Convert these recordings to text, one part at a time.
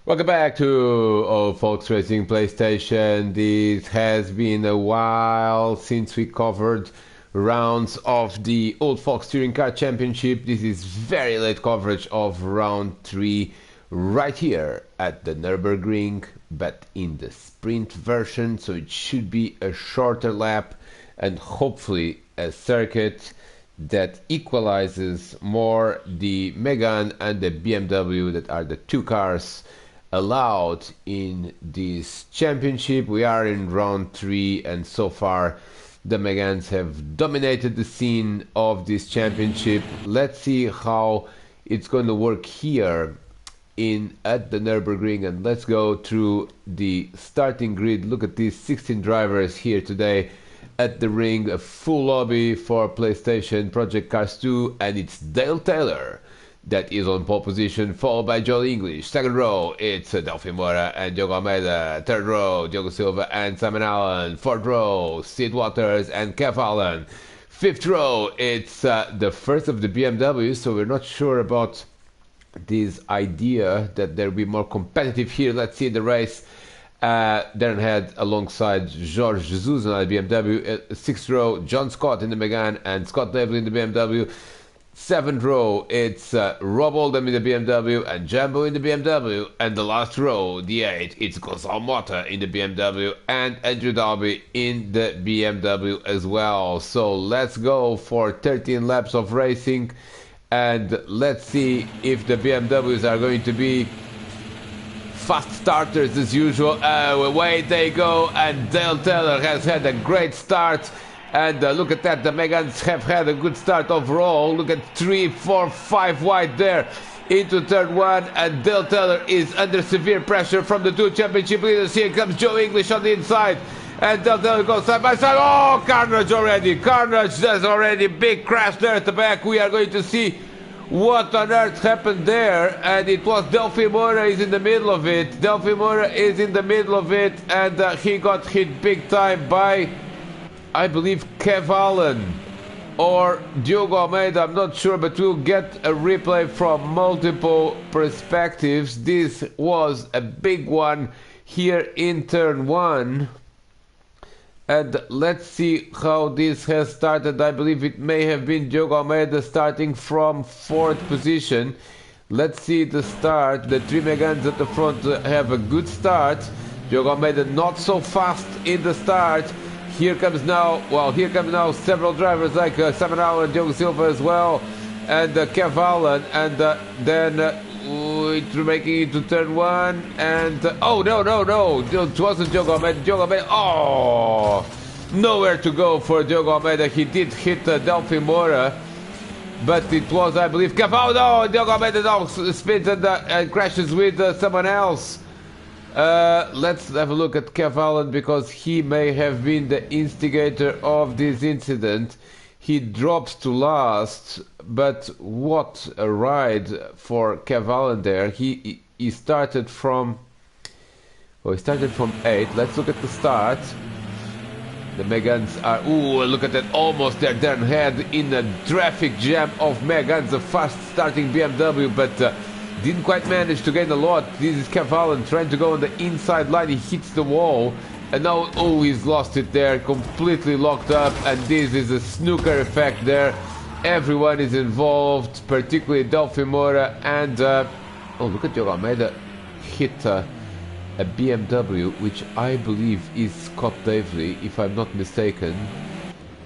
Welcome back to Old Folks Racing PlayStation. This has been a while since we covered rounds of the Old Folks Touring Car Championship. This is very late coverage of round 3 right here at the Nürburgring, but in the sprint version, so it should be a shorter lap and hopefully a circuit that equalizes more the Megane and the BMW, that are the two cars allowed in this championship. We are in round 3, and so far the Meganes have dominated the scene of this championship. Let's see how it's going to work here at the Nürburgring, and let's go through the starting grid. Look at these 16 drivers here today at the ring, a full lobby for PlayStation Project Cars 2, and it's Dale Taylor that is on pole position, followed by Joel English. Second row, it's Delphi Moura and Diogo Almeida. Third row, Diogo Silva and Simon Allen. Fourth row, Sid Waters and Kev Allen. Fifth row, it's the first of the BMW, so we're not sure about this idea that they'll be more competitive here. Let's see the race. Darren Head alongside Jorge Jesus on the BMW. Sixth row, John Scott in the Megane and Scott Davely in the BMW. Seventh row, it's Rob Oldham in the BMW and Jambo in the BMW. And the last row, the 8, it's Gonzalo Mota in the BMW and Andrew Dalby in the BMW as well. So let's go for 13 laps of racing, and let's see if the BMWs are going to be fast starters as usual. Away they go, and Dale Taylor has had a great start. And look at that, the Megans have had a good start overall. Look at 3, 4, 5 wide there into turn 1, and Dale Taylor is under severe pressure from the two championship leaders. Here comes Joe English on the inside, and Dale Taylor goes side by side. Oh, carnage already, carnage. There's already big crash there at the back. We are going to see what on earth happened there, and it was Delphi Moura is in the middle of it. Delphi Moura is in the middle of it, and he got hit big time by, I believe, Kev Allen or Diogo Almeida, I'm not sure, but we'll get a replay from multiple perspectives. This was a big one here in turn 1. And let's see how this has started. I believe it may have been Diogo Almeida starting from 4th position. Let's see the start. The three Megans at the front have a good start. Diogo Almeida not so fast in the start. Here comes now several drivers like Simon Allen and Diogo Silva as well, and Kev Allen, and then it's making it to turn 1, and oh no, it wasn't Diogo Almeida. Diogo Almeida, oh, nowhere to go for Diogo Almeida. He did hit Delphi Moura, but it was, I believe, Kev Allen. No, Diogo Almeida now spins and crashes with someone else. Let's have a look at Kev Allen, because he may have been the instigator of this incident. He drops to last, but what a ride for Kev Allen there. He started from 8. Let's look at the start. The Megans are, ooh, look at that, almost there. Darren Head in a traffic jam of Megans, a fast starting BMW, but didn't quite manage to gain a lot. This is Kev Allen trying to go on the inside line. He hits the wall, and now, oh, he's lost it there, completely locked up, and this is a snooker effect there. Everyone is involved, particularly Delphi Moura, and oh, look at Diogo Almeida hit a BMW, which I believe is Scott Davely, if I'm not mistaken,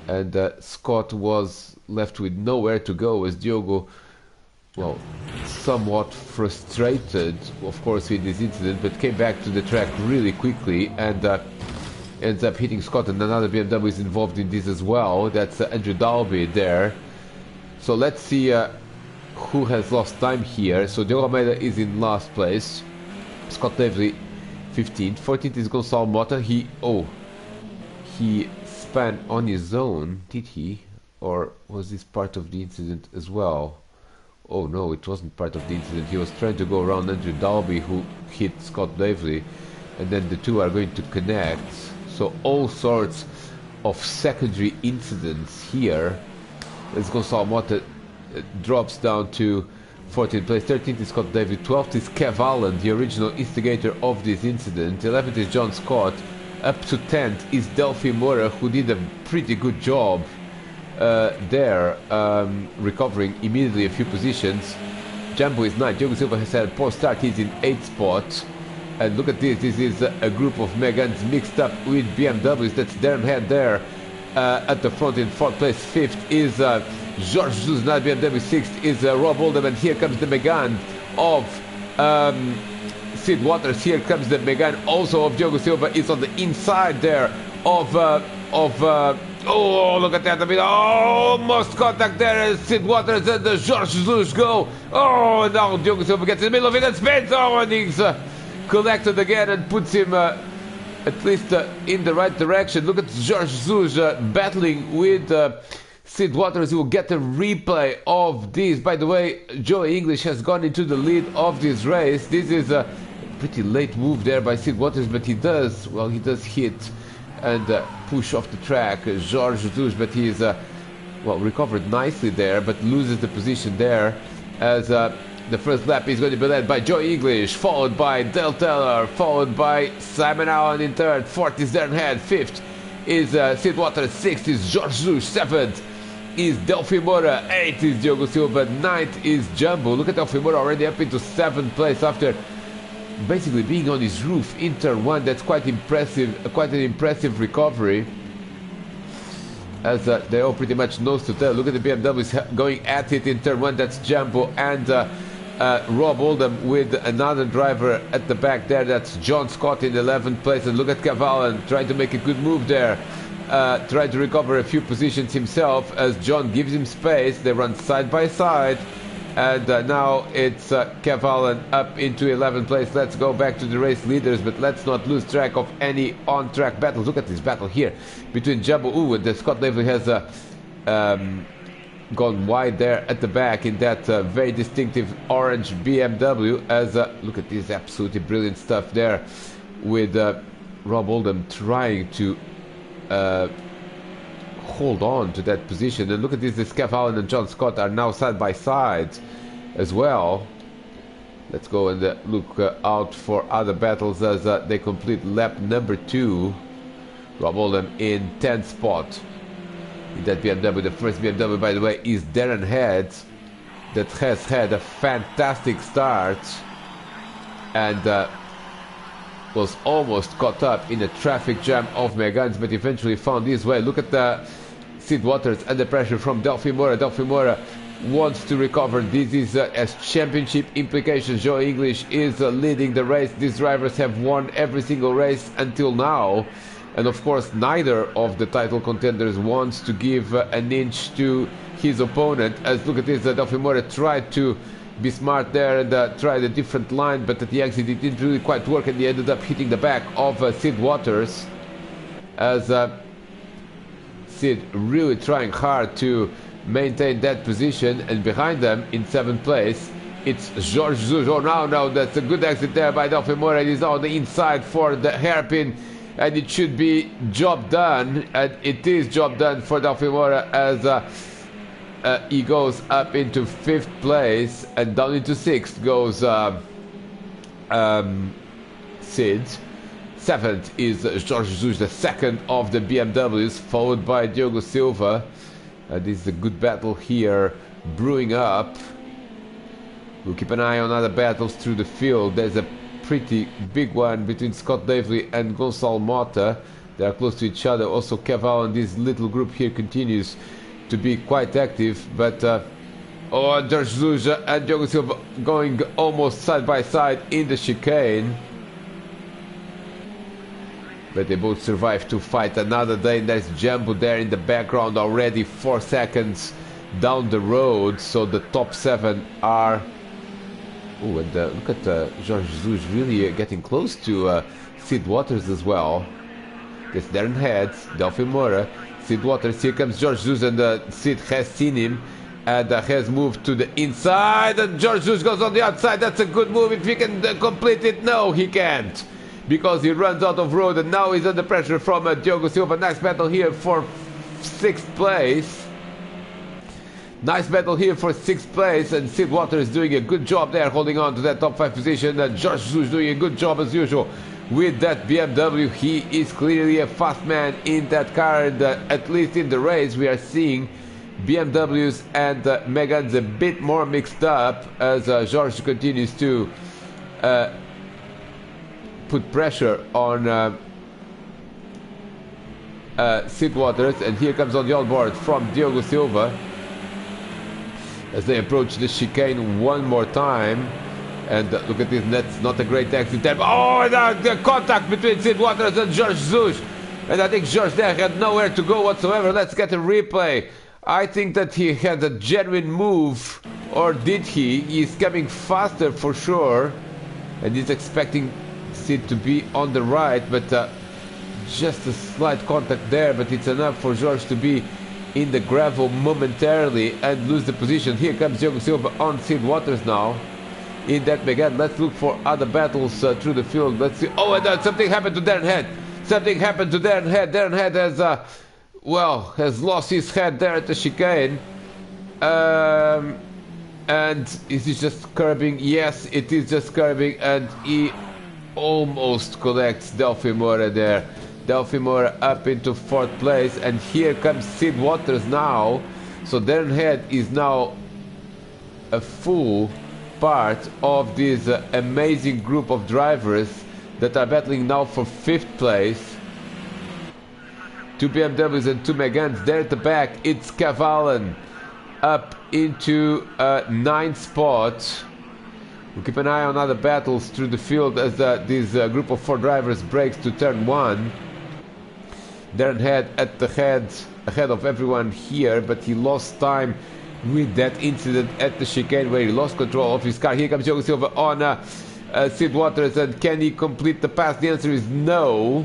and Scott was left with nowhere to go as Diogo, well, somewhat frustrated, of course, with this incident, but came back to the track really quickly and ends up hitting Scott, and another BMW is involved in this as well. That's Andrew Dalby there. So let's see who has lost time here. So Diogo Almeida is in last place, Scott Davely 15th, 14th is Gonzalo Mota. He spun on his own, did he? Or was this part of the incident as well? Oh no, it wasn't part of the incident. He was trying to go around Andrew Dalby, who hit Scott Davely, and then the two are going to connect. So all sorts of secondary incidents here as Gonzalo Mota drops down to 14th place. 13th is Scott David. 12th is Kev Allen, the original instigator of this incident. 11th is John Scott. Up to 10th is Delphi Mora, who did a pretty good job there, recovering immediately a few positions. Jumbo is 9th. Diogo Silva has had a poor start. He's in 8th spot. And look at this. This is a group of Megans mixed up with BMWs. That's Darren Head there at the front in 4th place. 5th is George Jesus, not BMW. 6th is Rob Oldham. And here comes the Megane of Sid Waters. Here comes the Megane also of Diogo Silva. It's on the inside there of oh, look at that. I mean, almost contact there as Sid Waters and the George Jesus go. Oh, now Diogo Silva gets in the middle of it and spins. Oh, and he's collected again and puts him at least in the right direction. Look at George Jesus battling with Sid Waters. You will get a replay of this. By the way, Joey English has gone into the lead of this race. This is a pretty late move there by Sid Waters, but he does hit and push off the track George Jesus, but he's well, recovered nicely there, but loses the position there as the first lap is going to be led by Joey English, followed by Dale Taylor, followed by Simon Allen in 3rd. 4th is Darren Head. 5th is Sid Waters. 6th is George Jesus. 7th is Delphi Mora. 8th is Diogo Silva. 9th is Jumbo. Look at Delphi Mora already up into 7th place after basically being on his roof in turn 1. That's quite impressive, quite an impressive recovery, as they all pretty much nose to tail. Look at the BMWs going at it in turn 1. That's Jumbo and Rob Oldham with another driver at the back there. That's John Scott in 11th place. And look at Cavallan trying to make a good move there, trying to recover a few positions himself as John gives him space. They run side by side. And now it's Cavallan up into 11th place. Let's go back to the race leaders, but let's not lose track of any on-track battles. Look at this battle here between Jumbo. Ooh, and the Scott David has gone wide there at the back in that very distinctive orange BMW. As look at this absolutely brilliant stuff there with Rob Oldham trying to hold on to that position. And look at this, Kev Allen and John Scott are now side by side as well. Let's go and look out for other battles as they complete lap number 2. Rob Oldham in 10th spot in that BMW. The first BMW, by the way, is Darren Head, that has had a fantastic start and was almost caught up in a traffic jam of Megans, but eventually found his way. Look at the Sid Waters under pressure from Delphi Mora. Delphi Mora wants to recover. This is as championship implications. Joe English is leading the race. These drivers have won every single race until now, and of course neither of the title contenders wants to give an inch to his opponent. As look at this, Delphi Mora tried to be smart there and tried a different line, but at the exit it didn't really quite work, and he ended up hitting the back of Sid Waters, as Sid really trying hard to maintain that position. And behind them in 7th place it's George Jesus. Oh, now that's a good exit there by Delphi Mora. It is on the inside for the hairpin, and it should be job done, and it is job done for Delphi Mora as he goes up into 5th place, and down into 6th goes Sid. 7th is George Jesus, the second of the BMWs, followed by Diogo Silva. This is a good battle here brewing up. We'll keep an eye on other battles through the field. There's a pretty big one between Scott Davely and Gonçalo Mota. They are close to each other. Also Cavallo and this little group here continues to be quite active, but George Jesus and Diogo Silva going almost side by side in the chicane, but they both survived to fight another day. There's Jumbo there in the background already 4 seconds down the road, so the top 7 are... Oh, and look at George Jesus really getting close to Sid Waters as well. There's Darren Head, Delphi Mora, Sid Waters. Here comes George Jesus, and Sid has seen him and has moved to the inside, and George Jesus goes on the outside. That's a good move if he can complete it. No, he can't, because he runs out of road, and now he's under pressure from Diogo Silva. Nice battle here for 6th place. Nice battle here for 6th place, and Sid Waters doing a good job there, holding on to that top 5 position. And George Jesus doing a good job as usual with that BMW. He is clearly a fast man in that car, and at least in the race we are seeing BMWs and Megans a bit more mixed up as George continues to put pressure on Sid Waters. And here comes on the onboard from Diogo Silva as they approach the chicane one more time. And look at this, that's not a great exit there. Oh, the contact between Sid Waters and George Jesus. And I think George there had nowhere to go whatsoever. Let's get a replay. I think that he had a genuine move, or did he? He's coming faster for sure, and he's expecting Sid to be on the right, but just a slight contact there, but it's enough for George to be in the gravel momentarily and lose the position. Here comes Diogo Silva on Sid Waters now in that Megane. Let's look for other battles through the field. Let's see. Oh, and something happened to Darren Head. Something happened to Darren Head. Darren Head has lost his head there at the chicane. And is he just curbing? Yes, it is just curbing, and he almost collects Delphi Moura there. Delphi Moura up into 4th place, and here comes Sid Waters now. So Darren Head is now a full part of this amazing group of drivers that are battling now for 5th place. 2 BMWs and 2 Meganes. There at the back, it's Cavallen up into 9th spot. We'll keep an eye on other battles through the field as this group of 4 drivers breaks to turn 1. Darren Head at the head, ahead of everyone here, but he lost time with that incident at the chicane where he lost control of his car. Here comes Diogo Silva on Sid Waters, and can he complete the pass? The answer is no.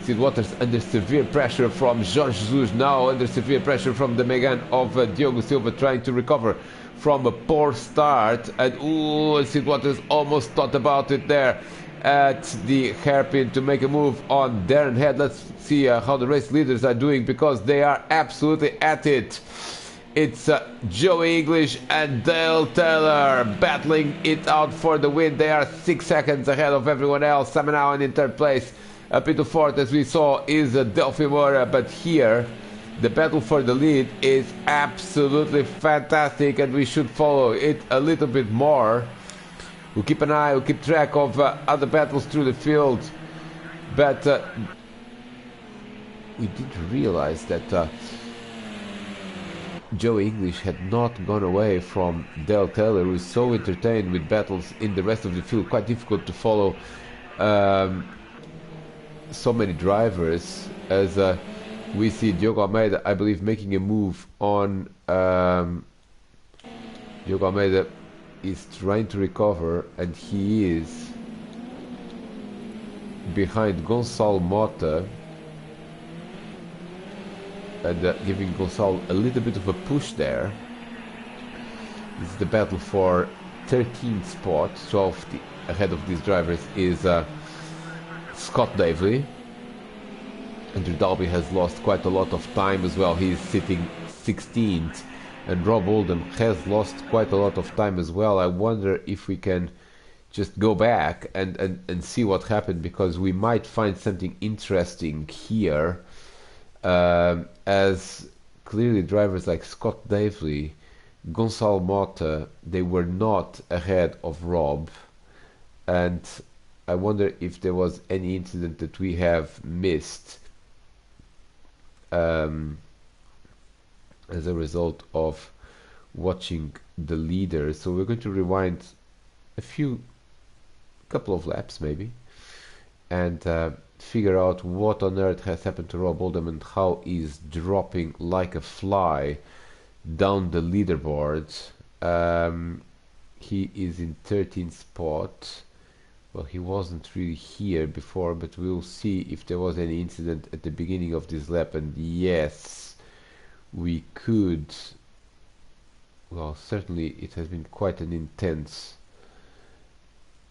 Sid Waters under severe pressure from Jorge Jesus, now under severe pressure from the Megane of Diogo Silva, trying to recover from a poor start. And ooh, Sid Waters almost thought about it there at the hairpin to make a move on Darren Head. Let's see how the race leaders are doing, because they are absolutely at it. It's Joey English and Dale Taylor battling it out for the win. They are 6 seconds ahead of everyone else. Simon Owen in 3rd place. Up into 4th, as we saw, is Delphi Moura. But here, the battle for the lead is absolutely fantastic, and we should follow it a little bit more. We'll keep an eye, we'll keep track of other battles through the field. But we did realize that Joey English had not gone away from Dale Taylor, who is so entertained with battles in the rest of the field. Quite difficult to follow so many drivers, as we see Diogo Almeida, I believe, making a move on Diogo Almeida is trying to recover, and he is behind Gonçalo Mota, and giving Gonçalo a little bit of a push there. This is the battle for 13th spot. 12th ahead of these drivers is Scott Davely. Andrew Dalby has lost quite a lot of time as well. He is sitting 16th. And Rob Oldham has lost quite a lot of time as well. I wonder if we can just go back and see what happened, because we might find something interesting here. As clearly drivers like Scott Davely, Gonçalo Mota, they were not ahead of Rob. And I wonder if there was any incident that we have missed as a result of watching the leader. So we're going to rewind a couple of laps maybe, and figure out what on earth has happened to Rob Oldham and how he's dropping like a fly down the leaderboard. He is in 13th spot. Well, he wasn't really here before, but we'll see if there was any incident at the beginning of this lap. And yes, we could. Well, certainly it has been quite an intense.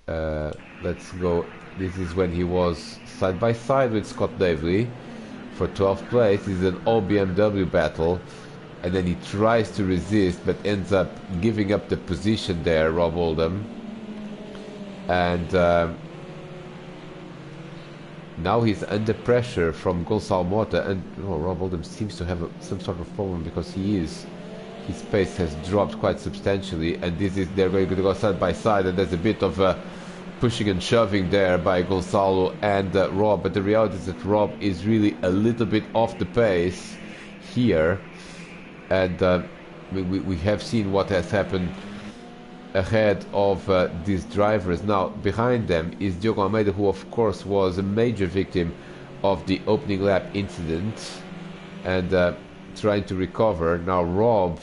Let's go. This is when he was side by side with Scott Davely for 12th place. This is an all BMW battle. and then he tries to resist but ends up giving up the position there, Rob Oldham. And now he's under pressure from Gonçalo Mota, and Rob Oldham seems to have some sort of problem because his pace has dropped quite substantially, and they're going to go side by side, and there's a bit of pushing and shoving there by Gonçalo and Rob, but the reality is that Rob is really a little bit off the pace here, and we have seen what has happened ahead of these drivers. Now behind them is Diogo Almeida, who of course was a major victim of the opening lap incident and trying to recover. Now Rob,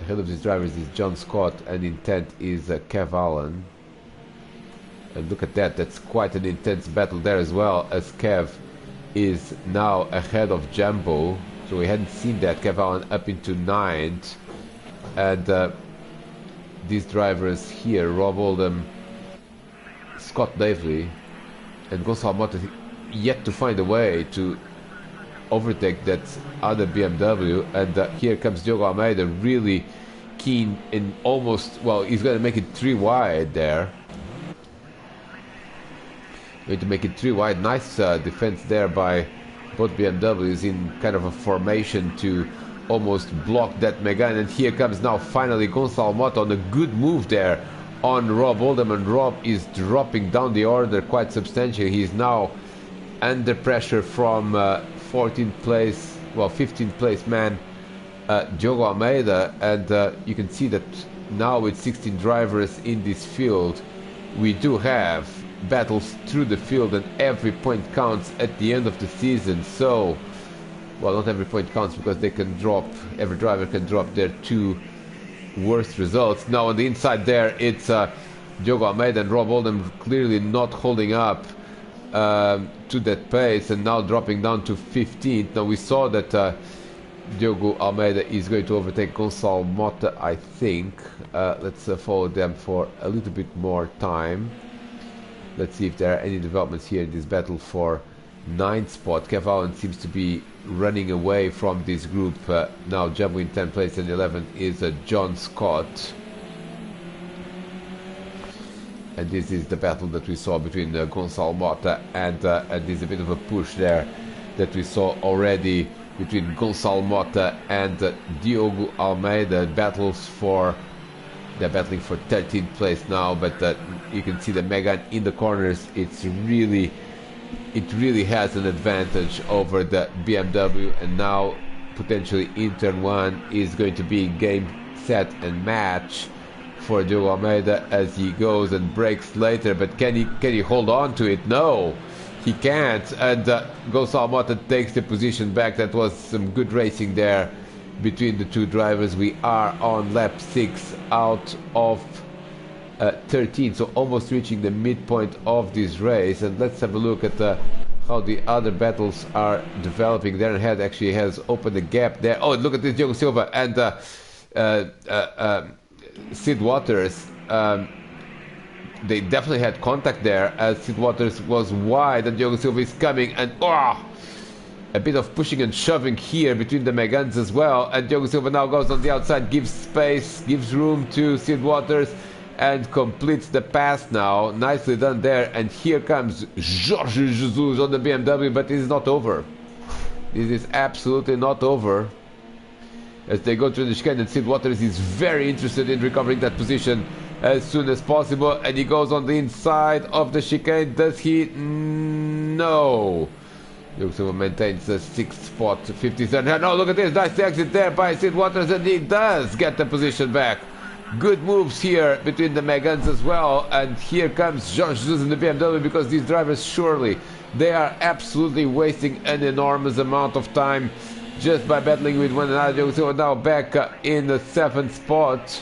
ahead of these drivers is John Scott, and in 10th is Kev Allen. And look at that, that's quite an intense battle there as well, as Kev is now ahead of Jumbo. So we hadn't seen that. Kev Allen up into 9th. And these drivers here, Rob Oldham, Scott Davely, and Gonçalo Mota, yet to find a way to overtake that other BMW. And here comes Diogo Almeida, really keen in almost, well, he's going to make it 3 wide there. Going to make it 3 wide. Nice defense there by both BMWs in kind of a formation to almost block that Megane. And here comes now finally Gonçalo Mota on a good move there on Rob Oldham, and Rob is dropping down the order quite substantially. He's now under pressure from 14th place, well 15th place man Diogo Almeida, and you can see that now with 16 drivers in this field we do have battles through the field, and every point counts at the end of the season. So, well, not every point counts because they can drop, every driver can drop their 2 worst results. Now on the inside there it's Diogo Almeida and Rob Oldham clearly not holding up to that pace, and now dropping down to 15th. Now we saw that Diogo Almeida is going to overtake Gonçalo Mota, I think. Let's follow them for a little bit more time. Let's see if there are any developments here in this battle for 9th spot. Kev Allen seems to be running away from this group. Now Jumbo in 10th place, and 11th is John Scott. And this is the battle that we saw between Gonçalo Mota and there's a bit of a push there that we saw already between Gonçalo Mota and Diogo Almeida. They're battling for 13th place now, but you can see the Megane in the corners. It really has an advantage over the BMW, and now potentially in turn 1 is going to be game, set and match for Diogo Almeida as he goes and brakes later. But can he hold on to it? No, he can't. And Gonçalo Mota takes the position back. That was some good racing there between the 2 drivers. We are on lap 6 out of 13, so almost reaching the midpoint of this race. And let's have a look at how the other battles are developing. Darren Head actually has opened a gap there. Oh, look at this, Diogo Silva and Sid Waters. They definitely had contact there as Sid Waters was wide and Diogo Silva is coming, and a bit of pushing and shoving here between the Meganes as well. And Diogo Silva now goes on the outside, gives space, gives room to Sid Waters, and completes the pass now. Nicely done there. And here comes Jorge Jesus on the BMW, but this is not over. This is absolutely not over. As they go through the chicane, and Sid Waters is very interested in recovering that position as soon as possible. And he goes on the inside of the chicane. Does he? No. Diogo Silva maintains the 6th spot, 53rd. No, look at this. Nice exit there by Sid Waters, and he does get the position back. Good moves here between the Megans as well. And here comes Jorge Jesus in the BMW, because these drivers, surely, they are absolutely wasting an enormous amount of time just by battling with one another. Diogo Silva now back in the 7th spot.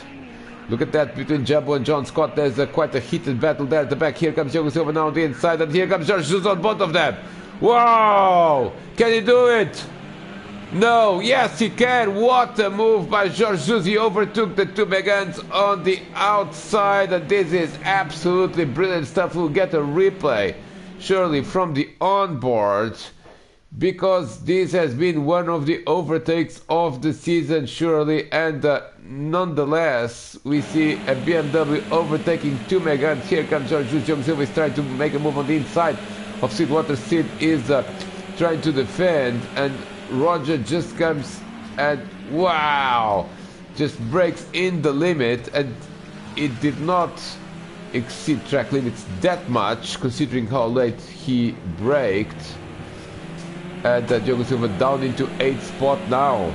Look at that between Jumbo and John Scott. There's quite a heated battle there at the back. Here comes Diogo Silva now on the inside, and here comes Jorge Jesus on both of them. Wow! Can he do it? No, yes he can. What a move by Jorge Jesus. He overtook the 2 Megans on the outside, and this is absolutely brilliant stuff. We'll get a replay surely from the onboard because this has been one of the overtakes of the season, surely, and nonetheless, we see a BMW overtaking two Megane. Here comes George Diogo Silva is trying to make a move on the inside of Sid Waters. Sid is trying to defend, and Roger just comes and wow, just breaks in the limit, and it did not exceed track limits that much, considering how late he braked. And Diogo Silva down into 8th spot now.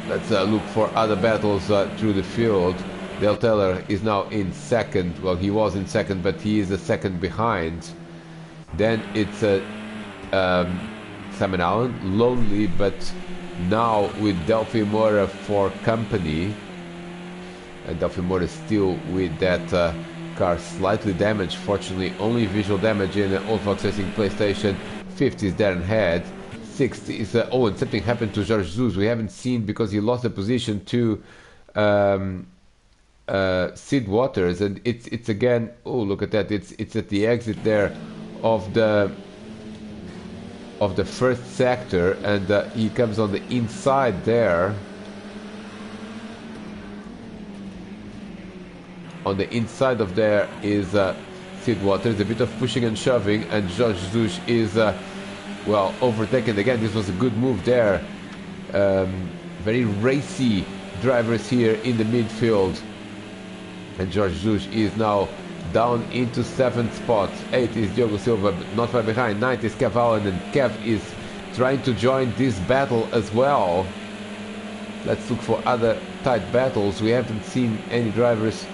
Let's look for other battles through the field. Del Taylor is now in 2nd. Well, he was in 2nd, but he is a 2nd behind. Then it's Simon Allen, lonely, but now with Delphi Moura for company. And Delphi Moura still with that car slightly damaged. Fortunately, only visual damage in the Old Fox Racing PlayStation. 5th is Darren Head. 6th is oh, and something happened to Jorge Jesus. We haven't seen because he lost the position to Sid Waters, and it's again. Oh, look at that! It's at the exit there of the first sector, and he comes on the inside there. On the inside of there is Sid Waters, a bit of pushing and shoving, and Jorge Jesus is well overtaken again. This was a good move there. Very racy drivers here in the midfield, and Jorge Jesus is now down into 7th spot. 8th is Diogo Silva, but not far behind. 9th is Kev Allen, and Kev is trying to join this battle as well. Let's look for other tight battles. We haven't seen any drivers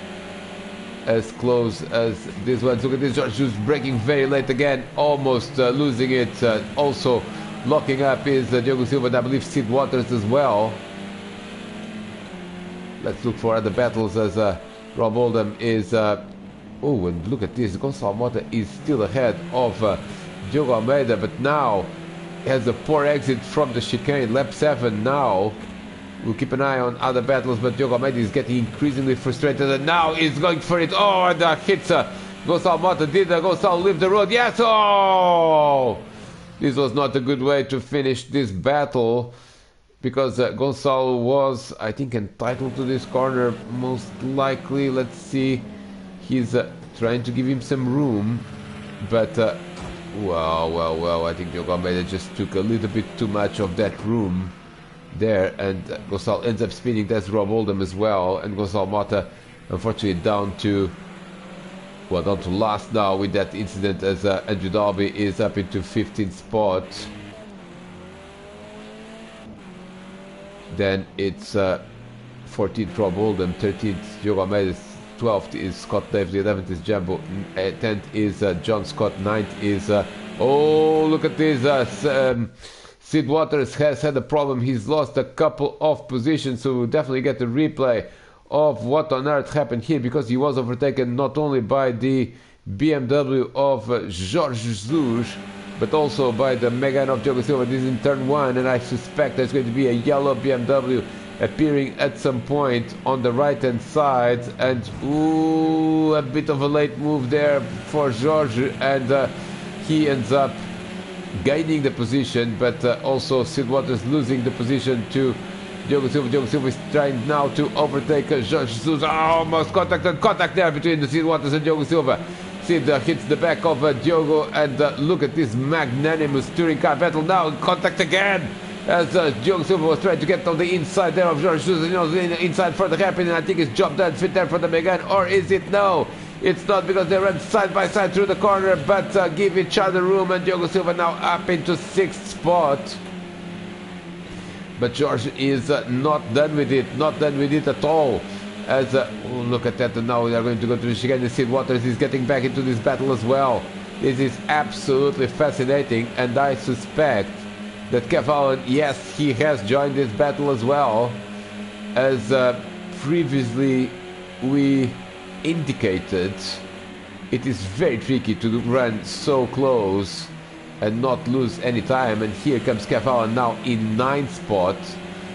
as close as this one. Look at this, Jorge Jesus braking very late again, almost losing it. Also locking up is Diogo Silva, and I believe Sid Waters as well. Let's look for other battles as Rob Oldham is oh, and look at this, Gonçalo Mota is still ahead of Diogo Almeida, but now has a poor exit from the chicane, lap 7 now. We'll keep an eye on other battles, but Diogo Almeida is getting increasingly frustrated, and now he's going for it. Oh, and hits Gonçalo Mota. Did Gonçalo leave the road? Yes! Oh! This was not a good way to finish this battle, because Gonçalo was, I think, entitled to this corner, most likely. Let's see. He's trying to give him some room, but well, I think Diogo Almeida just took a little bit too much of that room there, and Gonçalo ends up spinning. That's Rob Oldham as well, and Gonçalo Mota unfortunately down to last now with that incident, as Andrew Dalby is up into 15th spot. Then it's 14th Rob Oldham, 13th Diogo Almeida, 12th is Scott Davis, 11th is Jambo, 10th is John Scott, 9th is oh, look at this, Sid Waters has had a problem. He's lost a couple of positions, so we'll definitely get a replay of what on earth happened here, because he was overtaken not only by the BMW of Jorge Jesus, but also by the Megane of Diogo Silva. This is in turn 1, and I suspect there's going to be a yellow BMW appearing at some point on the right hand side, and ooh, a bit of a late move there for Jorge, and he ends up gaining the position, but also Sid Waters losing the position to Diogo Silva. Diogo Silva is trying now to overtake Jorge Jesus. Almost contact there between the Sid Waters and Diogo Silva. Sid hits the back of Diogo, and look at this magnanimous touring car battle now. Contact again, as Diogo Silva was trying to get on the inside there of Jorge Jesus. You know, the inside for the hairpin, and I think it's job done, fit there for the Megane, or is it? No, it's not, because they run side by side through the corner, but give each other room, and Diogo Silva now up into 6th spot. But George is not done with it, at all. As oh, look at that, and now they are going to go to the chicane, and Sid Waters is getting back into this battle as well. This is absolutely fascinating, and I suspect that Kev Allen, yes, he has joined this battle as well, as previously we indicated. It is very tricky to run so close and not lose any time, and here comes Kev Allen now in 9th spot,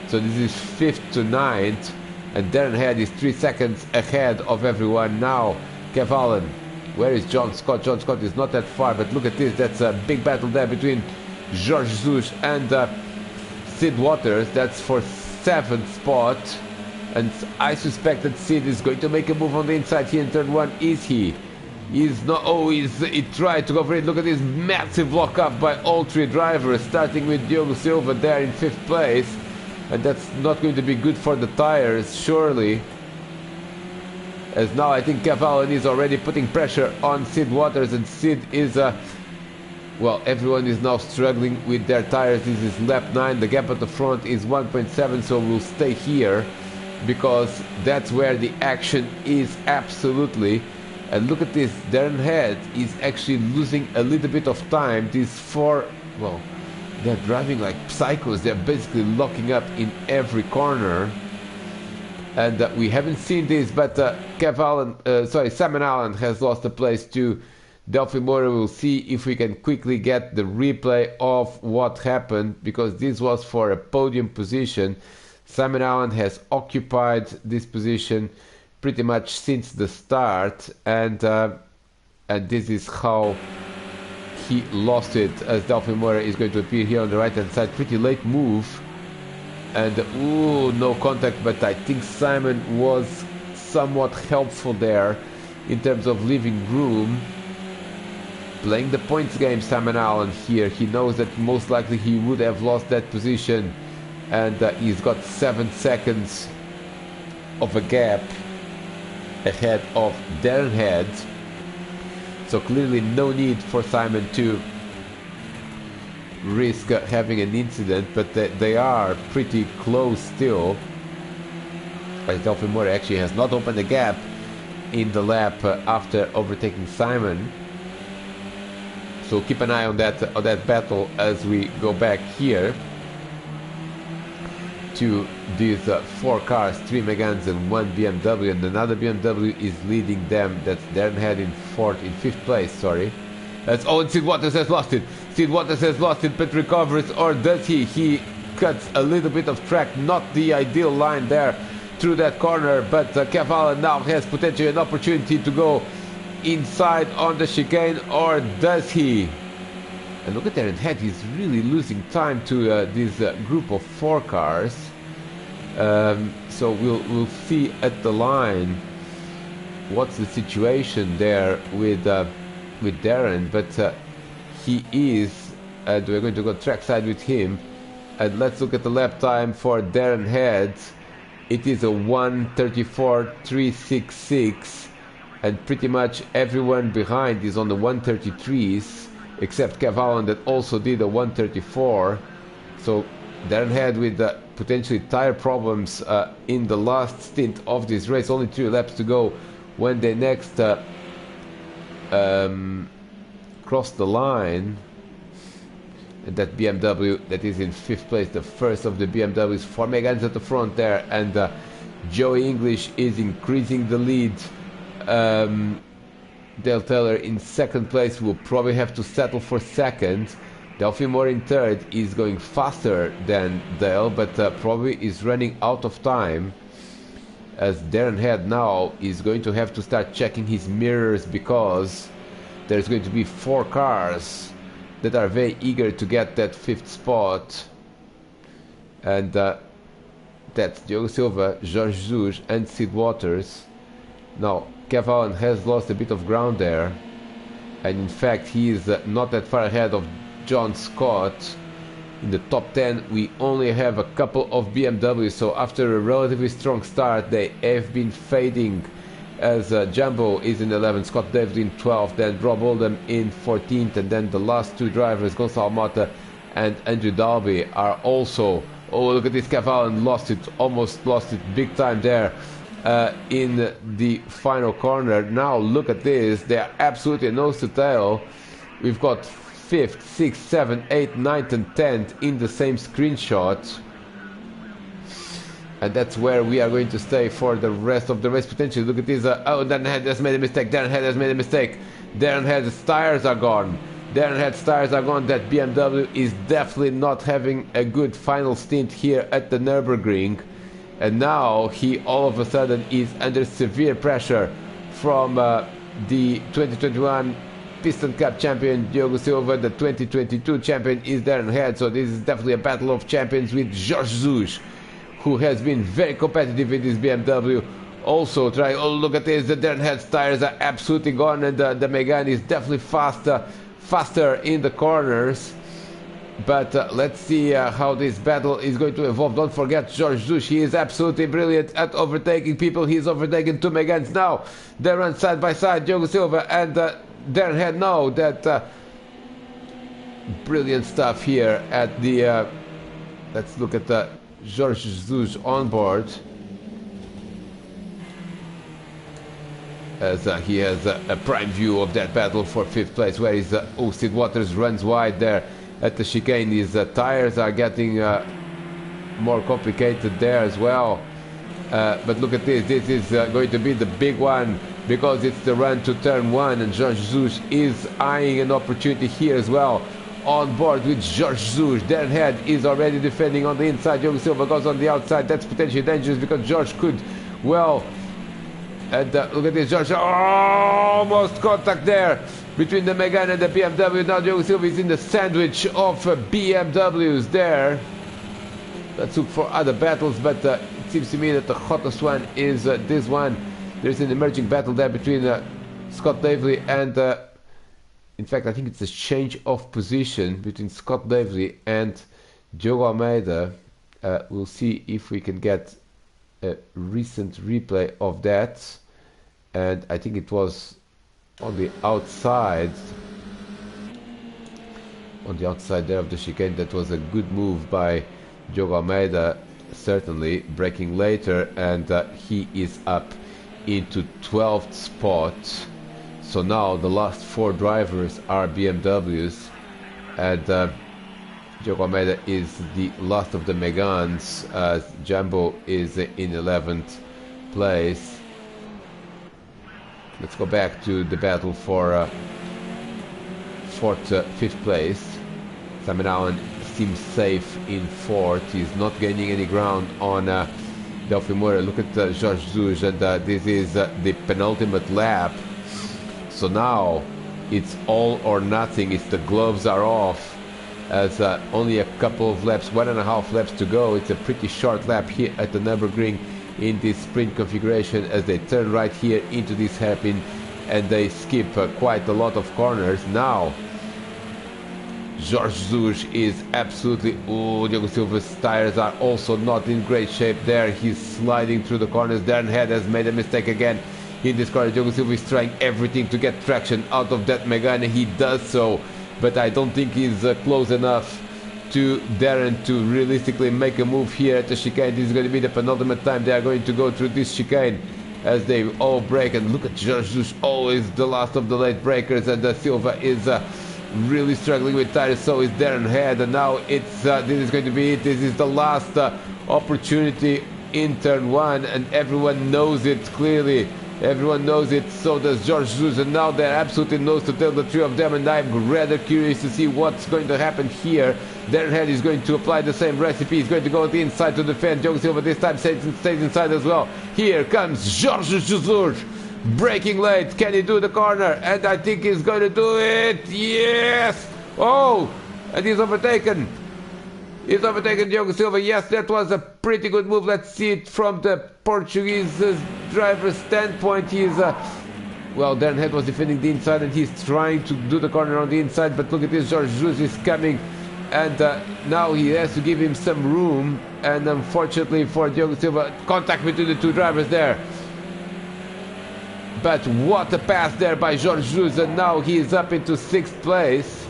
so this is 5th to 9th, and Darren Head is 3 seconds ahead of everyone now. Kev Allen Where is John Scott? John Scott is not that far, but look at this. That's a big battle there between George Jesus and Sid Waters. That's for 7th spot. And I suspect that Sid is going to make a move on the inside here in turn 1. Is he? He's not. Oh, he tried to go for it. Look at this massive lock up by all 3 drivers, starting with Diogo Silva there in 5th place. And that's not going to be good for the tires, surely. As now I think Cavallo is already putting pressure on Sid Waters, and Sid is well, everyone is now struggling with their tires. This is lap 9. The gap at the front is 1.7, so we'll stay here because that's where the action is absolutely. And look at this, Darren Head is actually losing a little bit of time. These 4, well, they're driving like psychos. They're basically locking up in every corner. And we haven't seen this, but Simon Allen has lost a place to Delphi Moura. We'll see if we can quickly get the replay of what happened, because this was for a podium position. Simon Allen has occupied this position pretty much since the start, and this is how he lost it, as Delphi Moura is going to appear here on the right hand side. Pretty late move. And ooh, no contact, but I think Simon was somewhat helpful there in terms of leaving room. Playing the points game, Simon Allen here. He knows that most likely he would have lost that position, and he's got 7 seconds of a gap ahead of Darren Head. So clearly no need for Simon to risk having an incident, but they are pretty close still, as Delphi Moura actually has not opened a gap in the lap after overtaking Simon. So keep an eye on that battle as we go back here to these 4 cars, 3 Megans and 1 BMW, and another BMW is leading them. That's Darren Head in 5th place, sorry. That's, oh, and Sid Waters has lost it. Sid Waters has lost it, but recovers, or does he? He cuts a little bit of track, not the ideal line there through that corner, but Cavallo now has potentially an opportunity to go inside on the chicane, or does he? And look at Darren Head, he's really losing time to this group of 4 cars. So we'll see at the line what's the situation there with Darren, but he is, and we're going to go trackside with him, and let's look at the lap time for Darren Head. It is a 1:34.366, and pretty much everyone behind is on the 1:33s, except Cavallo that also did a 1:34. So Darren Head with potentially tire problems in the last stint of this race. Only 3 laps to go when they next cross the line. And that BMW that is in 5th place, the first of the BMWs, 4 Megans at the front there, and Joey English is increasing the lead. Dale Taylor in 2nd place will probably have to settle for 2nd. Delphi Moura in 3rd is going faster than Dale, but probably is running out of time, as Darren Head now is going to have to start checking his mirrors, because there's going to be 4 cars that are very eager to get that 5th spot, and that's Diogo Silva, Jorge Jesus and Sid Waters. Now Cavallo has lost a bit of ground there, and in fact he is not that far ahead of John Scott. In the top 10 we only have a couple of BMWs, so after a relatively strong start they have been fading, as Jumbo is in 11th, Scott David in 12th, then Rob Oldham in 14th, and then the last 2 drivers, Gonçalo Mota and Andrew Dalby, are also, oh look at this, Cavallo almost lost it big time there in the final corner. Now look at this, they are absolutely nose to tail. We've got 5th, 6th, 7th, 8th, 9th and 10th in the same screenshot. And that's where we are going to stay for the rest of the race potentially. Look at this. Oh, Darren Head has made a mistake. Darren Head has made a mistake. Darren Head's tires are gone. Darren Head's tires are gone. That BMW is definitely not having a good final stint here at the Nürburgring. And now he all of a sudden is under severe pressure from the 2021 Piston Cup champion Diogo Silva, the 2022 champion is Darren Head. So this is definitely a battle of champions with Jorge Jesus, who has been very competitive in this BMW. Also try, oh look at this, the Darren Head's tires are absolutely gone, and the Megane is definitely faster in the corners. But let's see how this battle is going to evolve. Don't forget Jorge Jesus, he is absolutely brilliant at overtaking people. He's overtaken two Meganes now. They run side by side, Diogo Silva and Darren Head. Now that brilliant stuff here at the let's look at the Jorge Jesus on board, as he has a prime view of that battle for 5th place, where is Sid Waters runs wide there at the chicane. His tires are getting more complicated there as well. But look at this, this is going to be the big one, because it's the run to turn 1, and Jorge Jesus is eyeing an opportunity here as well. On board with Jorge Jesus, Darren Head is already defending on the inside. Diogo Silva goes on the outside. That's potentially dangerous, because Jorge could, well, and look at this, Jorge, almost contact there between the Megane and the BMW. Now Diogo Silva is in the sandwich of BMWs there. Let's look for other battles, but it seems to me that the hottest one is this one. There's an emerging battle there between Scott Davely and in fact I think it's a change of position between Scott Davely and Diogo Almeida. We'll see if we can get a recent replay of that, and I think it was on the outside there of the chicane. That was a good move by Diogo Almeida, certainly braking later, and he is up into 12th spot. So now the last 4 drivers are BMWs, and Diogo Almeida is the last of the Meganes. Jumbo is in 11th place. Let's go back to the battle for 5th place. Simon Allen seems safe in 4th. He's not gaining any ground on Delphi Moura. Look at Jorge Jesus, and this is the penultimate lap. So now it's all or nothing. It's the gloves are off, as only a couple of laps, 1.5 laps to go. It's a pretty short lap here at the Nürburgring in this sprint configuration, as they turn right here into this hairpin and they skip quite a lot of corners. Now Jorge Jesus is absolutely, oh, Diogo Silva's tires are also not in great shape there. He's sliding through the corners. Darren Head has made a mistake again in this corner. Diogo Silva is trying everything to get traction out of that Megane. He does so, but I don't think he's close enough to Darren to realistically make a move here at the chicane. This is going to be the penultimate time they are going to go through this chicane, as they all break. And look at Jorge Jesus, always the last of the late breakers, and Silva is really struggling with tires. So is Darren Head, and now it's this is going to be it. This is the last opportunity in turn 1, and everyone knows it clearly. Everyone knows it, so does Jorge Jesus, and now they're absolutely nose to tail, the 3 of them, and I'm rather curious to see what's going to happen here. Darren Head is going to apply the same recipe. He's going to go on the inside to defend. Diogo Silva this time stays inside as well. Here comes Jorge Jesus, braking late. Can he do the corner? And I think he's going to do it. Yes! Oh! And he's overtaken. He's overtaken Diogo Silva. Yes, that was a pretty good move. Let's see it from the Portuguese driver's standpoint. He's well, Darren Head was defending the inside, and he's trying to do the corner on the inside, but look at this, Jorge Jesus is coming, and now he has to give him some room, and unfortunately for Diogo Silva, contact between the 2 drivers there. But what a pass there by Jorge Jesus, and now he is up into 6th place.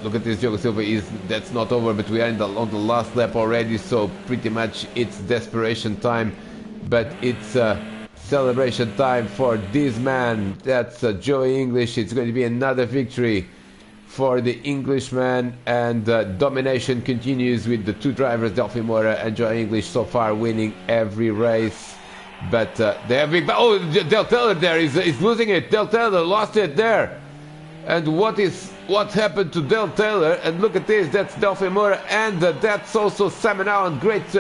Look at this, Diogo Silva that's not over, but we are on the last lap already, so pretty much it's desperation time, but it's celebration time for this man. That's Joey English. It's going to be another victory for the Englishman, and domination continues with the 2 drivers, Delphi Moura and Joey English, so far winning every race. But they have big... Oh, Del Taylor there is losing it. Del Taylor lost it there. And what happened to Del Taylor? And look at this, that's Delphi Moura, and that's also Simon Allen. Great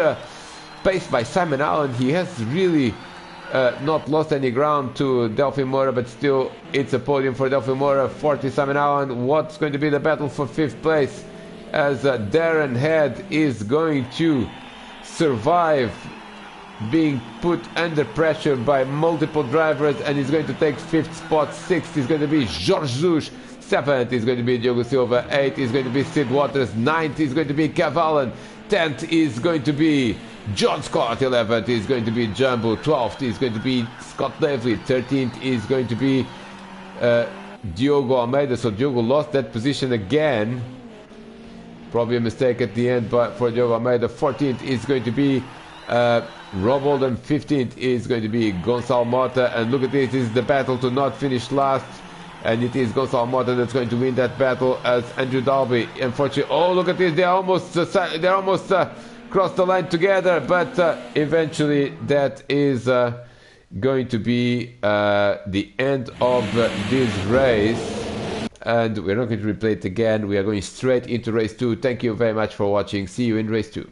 paced by Simon Allen. He has really not lost any ground to Delphi Moura, but still it's a podium for Delphi Moura. 40 Simon Allen. What's going to be the battle for 5th place, as Darren Head is going to survive being put under pressure by multiple drivers, and he's going to take 5th spot. 6th is going to be Jorge Jesus. 7th is going to be Diogo Silva. 8th is going to be Sid Waters. 9th is going to be Cavallan. 10th is going to be John Scott. 11th is going to be Jumbo. 12th is going to be Scott Davley. 13th is going to be Diogo Almeida. So Diogo lost that position again. Probably a mistake at the end, but for Diogo Almeida. 14th is going to be Rob Holden. 15th is going to be Gonçalo Mota. And look at this is the battle to not finish last, and it is Gonçalo Mota that's going to win that battle, as Andrew Dalby, unfortunately, oh look at this, they almost crossed the line together, but eventually that is going to be the end of this race, and we're not going to replay it again. We are going straight into race 2. Thank you very much for watching. See you in race 2.